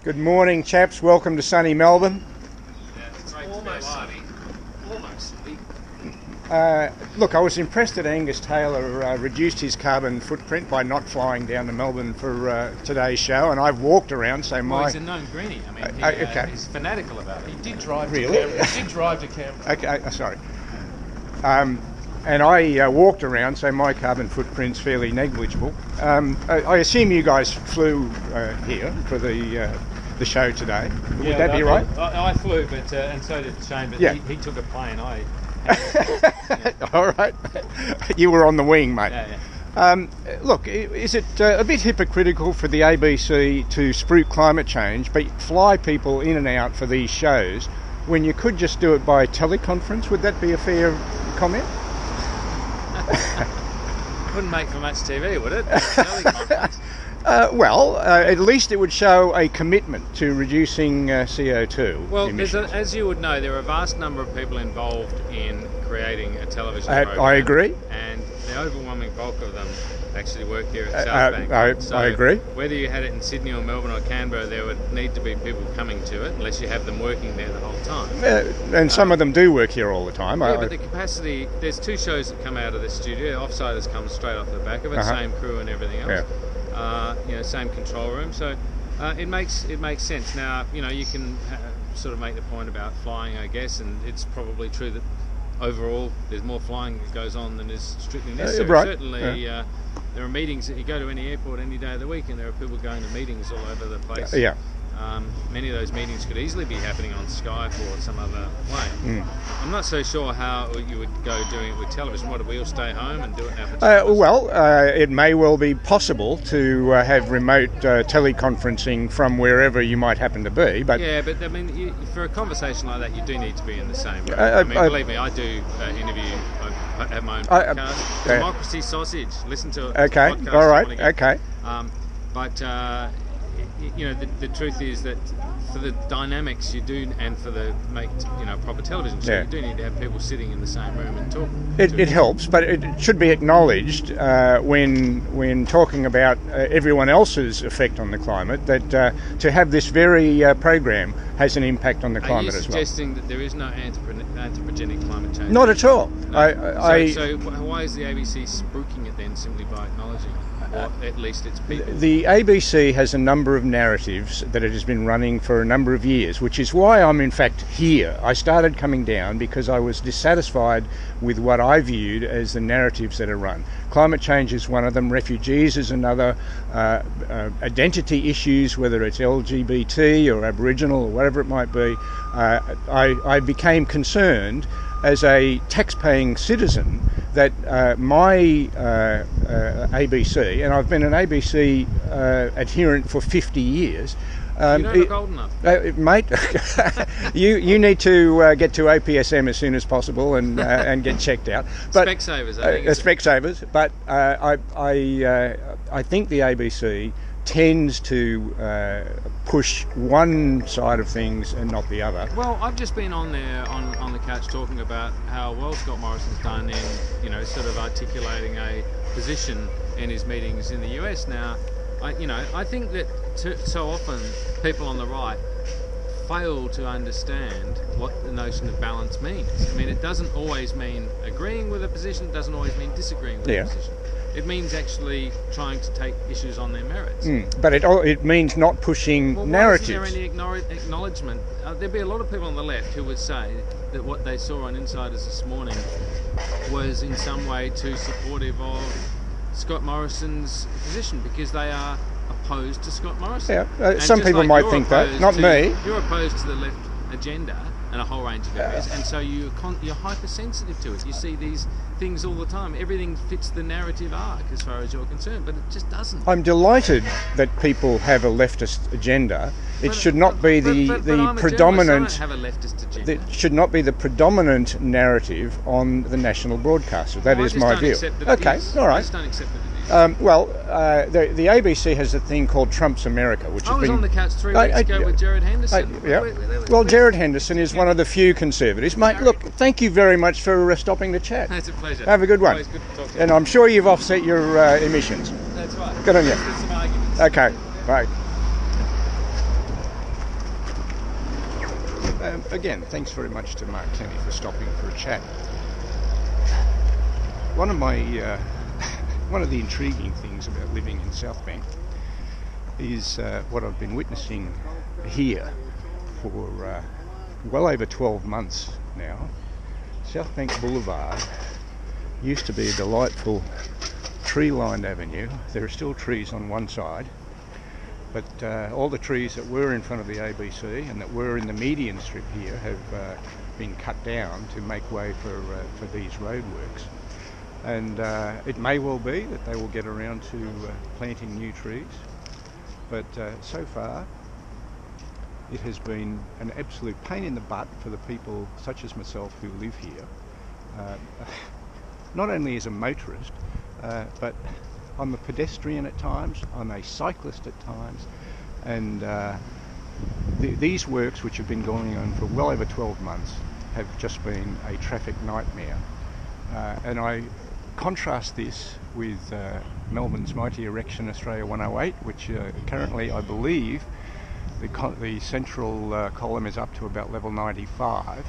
Good morning, chaps. Welcome to sunny Melbourne. Yeah, it's almost sunny. Almost sunny. Look, I was impressed that Angus Taylor reduced his carbon footprint by not flying down to Melbourne for today's show, and I've walked around, so Well, he's a known greenie. I mean, okay. He's fanatical about it. He did drive Really? to Canberra. He did drive to Canberra. Okay, sorry. And I walked around, so my carbon footprint's fairly negligible. I assume you guys flew here for the show today. Would that be right? I flew, but and so did Shane. But Yeah. he took a plane. All right. You were on the wing, mate. Yeah. Look, is it a bit hypocritical for the ABC to spruik climate change, but fly people in and out for these shows when you could just do it by teleconference? Would that be a fair comment? Wouldn't make for much TV, would it? Teleconference. At least it would show a commitment to reducing CO2 Well, emissions. as you would know, there are a vast number of people involved in creating a television program. I agree. And the overwhelming bulk of them actually work here at South Bank. I agree. Whether you had it in Sydney or Melbourne or Canberra, there would need to be people coming to it, unless you have them working there the whole time. And some of them do work here all the time. Yeah, but the capacity, there's two shows that come out of the studio. Offsiders comes straight off the back of it, same crew and everything else. Yeah. Same control room. So it makes sense. Now, you can sort of make the point about flying, I guess, and it's probably true that overall there's more flying that goes on than is strictly necessary. Right. Certainly, there are meetings that you go to any airport any day of the week, and there are people going to meetings all over the place. Yeah. Many of those meetings could easily be happening on Skype or some other way. I'm not so sure how you would go doing it with television. What, do we all stay home and do it now for television? It may well be possible to have remote teleconferencing from wherever you might happen to be. But yeah, but I mean, for a conversation like that, you do need to be in the same room. Believe me, I do interview. I have my own podcast, Democracy Sausage. Listen to it. Okay, all right, okay. The truth is that for the dynamics you do, and for the proper television show, you do need to have people sitting in the same room and talking. It helps, but it should be acknowledged when talking about everyone else's effect on the climate that to have this very program has an impact on the climate as well. Are you suggesting that there is no anthropogenic climate change? Not at all. No. So why is the ABC spruiking it then simply by acknowledging it? Or at least its people? The ABC has a number of narratives that it has been running for a number of years, which is why I'm in fact here. I started coming down because I was dissatisfied with what I viewed as the narratives that are run. Climate change is one of them, refugees is another, identity issues, whether it's LGBT or Aboriginal or whatever it might be. I became concerned as a tax-paying citizen that my ABC, and I've been an ABC adherent for 50 years. You don't look old enough. Mate, you need to get to APSM as soon as possible and get checked out. But Specsavers, I think. Specsavers, but I think the ABC tends to push one side of things and not the other. Well, I've just been on there on the couch talking about how well Scott Morrison's done in sort of articulating a position in his meetings in the US. Now, I think that so often people on the right fail to understand what the notion of balance means. I mean, it doesn't always mean agreeing with a position. It doesn't always mean disagreeing with a position. It means actually trying to take issues on their merits. But it means not pushing narratives. Well, why isn't there any acknowledgement? There'd be a lot of people on the left who would say that what they saw on Insiders this morning was in some way too supportive of Scott Morrison's position, because they are opposed to Scott Morrison. Yeah, some people might think that, not me. You're opposed to the left agenda and a whole range of areas, and so you're hypersensitive to it. You see these things all the time. Everything fits the narrative arc as far as you're concerned, but it just doesn't. I'm delighted that people have a leftist agenda. It should not be the predominant. I don't have a leftist agenda. It should not be the predominant narrative on the national broadcaster. That is my view. Okay, all right. I just don't accept that it is. The ABC has a thing called Trump's America, which I was on the couch 3 weeks ago with Jared Henderson. Well, Jared Henderson is one of the few conservatives. Mate, look, thank you very much for stopping to chat. It's a pleasure. Have a good one. Always good to talk to you. And I'm sure you've offset your emissions. That's right. Good on you. There's some arguments. Okay, bye. Again, thanks very much to Mark Tenney for stopping for a chat. One of the intriguing things about living in Southbank is what I've been witnessing here for well over 12 months now. Southbank Boulevard used to be a delightful tree-lined avenue. There are still trees on one side, but all the trees that were in front of the ABC and that were in the median strip here have been cut down to make way for these roadworks. And it may well be that they will get around to planting new trees, but so far it has been an absolute pain in the butt for the people such as myself who live here, not only as a motorist, but I'm a pedestrian at times, I'm a cyclist at times, and these works, which have been going on for well over 12 months, have just been a traffic nightmare. And I contrast this with Melbourne's mighty erection Australia 108, which currently, I believe, the central column is up to about level 95,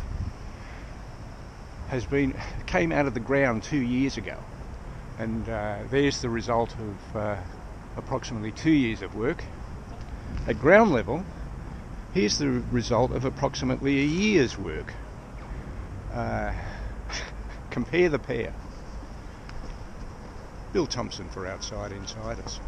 came out of the ground 2 years ago, and there's the result of approximately 2 years of work. At ground level, here's the result of approximately a year's work. Compare the pair. Bill Thompson for Outside Insiders.